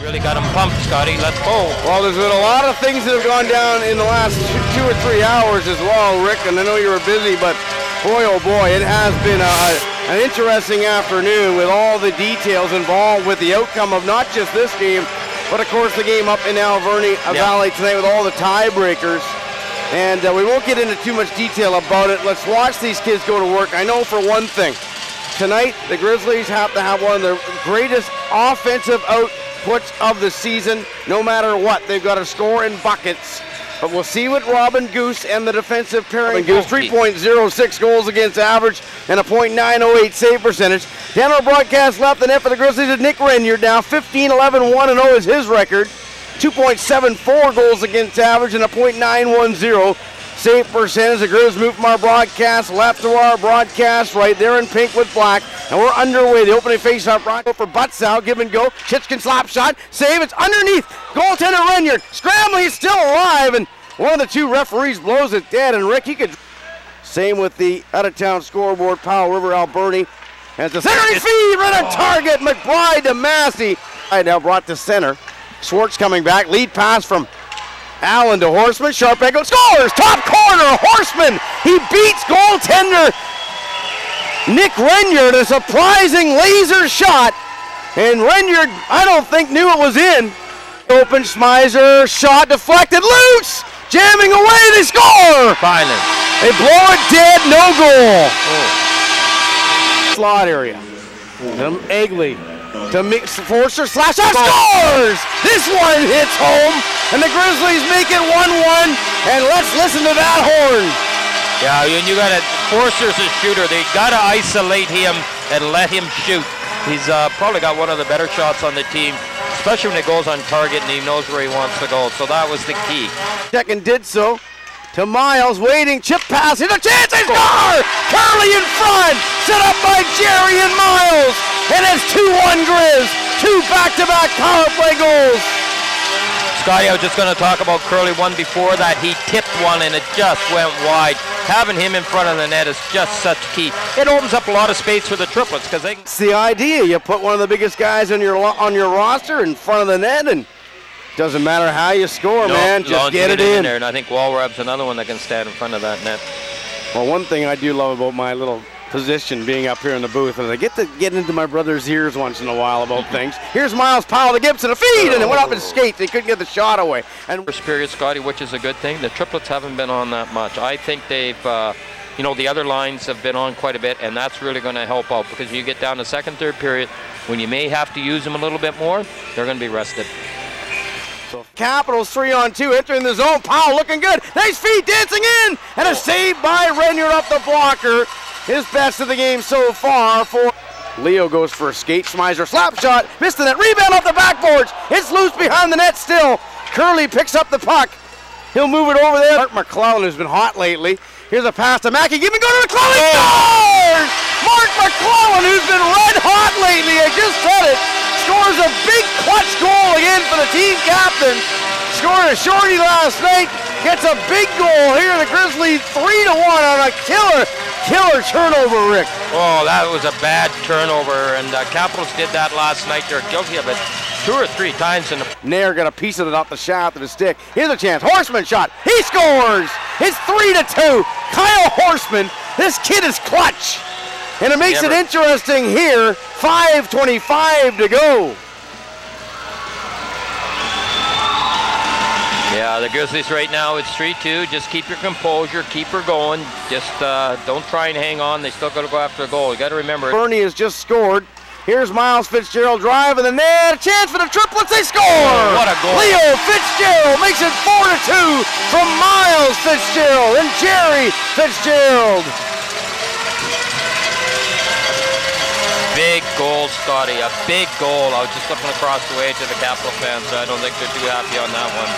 Really got him pumped, Scotty. Let's go. Well, there's been a lot of things that have gone down in the last 2 or 3 hours as well, Rick, and I know you were busy, but boy, oh boy, it has been an interesting afternoon with all the details involved with the outcome of not just this game, but of course the game up in Alverny Valley tonight with all the tiebreakers. And we won't get into too much detail about it. Let's watch these kids go to work. I know for one thing, tonight the Grizzlies have to have one of their greatest offensive outputs of the season. No matter what, they've got to score in buckets. But we'll see what Robin Goose and the defensive pairing Goose, 3.06 goals against average and a .908 save percentage. Down our broadcast left, the net for the Grizzlies is Nick Renyard now. 15-11-1-0 is his record. 2.74 goals against average and a .910 save percentage. The Grizz move from our broadcast left to our broadcast right there in pink with black. And we're underway. The opening face-off right for butts out, give and go. Chitkin slap shot, save, it's underneath. Goaltender Renyard, scrambling, he's still alive, and one of the two referees blows it dead, and Rick, he could. Same with the out-of-town scoreboard, Powell River Alberni. Has the center feed, right on target, McBride to Massey. Now brought to center. Schwartz coming back, lead pass from Allen to Horseman, sharp angle, scores! Top corner, Horseman! He beats goaltender Nick Renyard, a surprising laser shot, and Renyard, I don't think, knew it was in. Open, Schmeiser, shot deflected, loose! Jamming away, they score! Finally. They blow it dead, no goal. Slot area. Egley to mix Forster, slash shot, scores! This one hits home, and the Grizzlies make it 1-1, and let's listen to that horn. Yeah, and you got to, Forster's a shooter. They got to isolate him and let him shoot. He's probably got one of the better shots on the team, especially when it goes on target and he knows where he wants to go. So that was the key. Second did so to Miles, waiting, chip pass, here's a chance, they score! Curley in front, set up by Jerry and Miles, and it's 2-1 Grizz, 2 back-to-back power play goals. Scotty, I was just going to talk about Curley. One before that, he tipped one and it just went wide. Having him in front of the net is just such key. It opens up a lot of space for the triplets because they. It's the idea. You put one of the biggest guys on your roster in front of the net, and doesn't matter how you score, man. Just get it in there. And I think Walrab's another one that can stand in front of that net. Well, one thing I do love about my little position being up here in the booth, and I get to get into my brother's ears once in a while about things. Here's Miles Powell to Gibson, a feed, and it went up in skates. They couldn't get the shot away. And first period, Scotty, which is a good thing. The triplets haven't been on that much. I think they've, you know, the other lines have been on quite a bit, and that's really going to help out because you get down to second, third period, when you may have to use them a little bit more, they're going to be rested. So Capitals 3-on-2, entering the zone. Powell looking good. Nice feed, dancing in, and a save by Renyard up the blocker. His best of the game so far for Leo goes for a skate, Schmeiser slap shot, missed the net, rebound off the backboards, it's loose behind the net still. Curley picks up the puck, he'll move it over there. Mark McClellan, who's been hot lately, here's a pass to Mackey, give me go to McClellan, scores! Mark McClellan, who's been red hot lately, I just said it, scores a big clutch goal again for the team captain. Scored a shorty last night, gets a big goal here. The Grizzlies 3-1 on a killer turnover, Rick. Oh, that was a bad turnover, and Capitals did that last night. They're guilty of it 2 or 3 times. Nair got a piece of it off the shaft of the stick. Here's a chance. Horseman shot. He scores. It's 3-2. Kyle Horseman. This kid is clutch. And it makes it interesting here. 5:25 to go. Yeah, the Grizzlies right now, it's 3-2. Just keep your composure, keep her going. Just don't try and hang on. They still got to go after a goal. You got to remember. Bernie has just scored. Here's Miles Fitzgerald driving the net. A chance for the triplets. They score! Oh, what a goal. Leo Fitzgerald makes it 4-2 from Miles Fitzgerald and Jerry Fitzgerald. Big goal, Scotty. A big goal. I was just looking across the way to the Capital fans. So I don't think they're too happy on that one.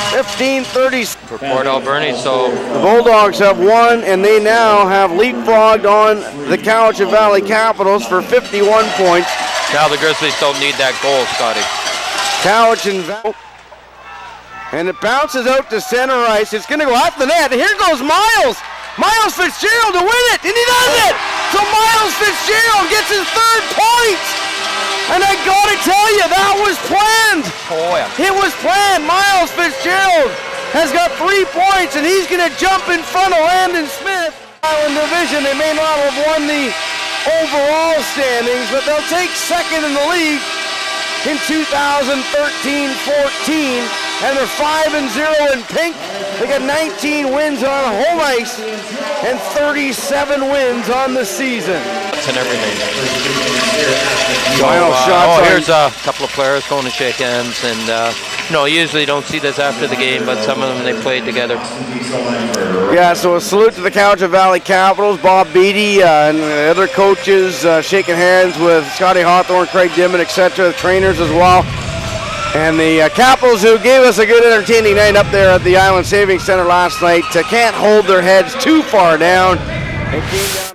15:30 for Port Alberni. So the Bulldogs have won, and they now have leapfrogged on the Cowichan Valley Capitals for 51 points. Now the Grizzlies don't need that goal, Scotty. Cowichan Valley, and it bounces out to center ice. It's going to go off the net. And here goes Miles. Miles Fitzgerald to win it, and he does it. So Miles Fitzgerald gets his 3rd point. And gotta tell you, that was planned. Oh, yeah. It was planned. Miles Fitzgerald has got 3 points, and he's going to jump in front of Landon Smith. Island Division, they may not have won the overall standings, but they'll take second in the league in 2013-14, and they're 5-0 in pink. They got 19 wins on home ice and 37 wins on the season. And everything. Final shots. Oh, here's a couple of players going to shake hands, and you usually don't see this after the game, but some of them, they played together. Yeah, so a salute to the Cowichan Valley Capitals, Bob Beattie and the other coaches shaking hands with Scotty Hawthorne, Craig Dimon, etc., the trainers as well. And the Capitals, who gave us a good entertaining night up there at the Island Savings Center last night, can't hold their heads too far down. They came down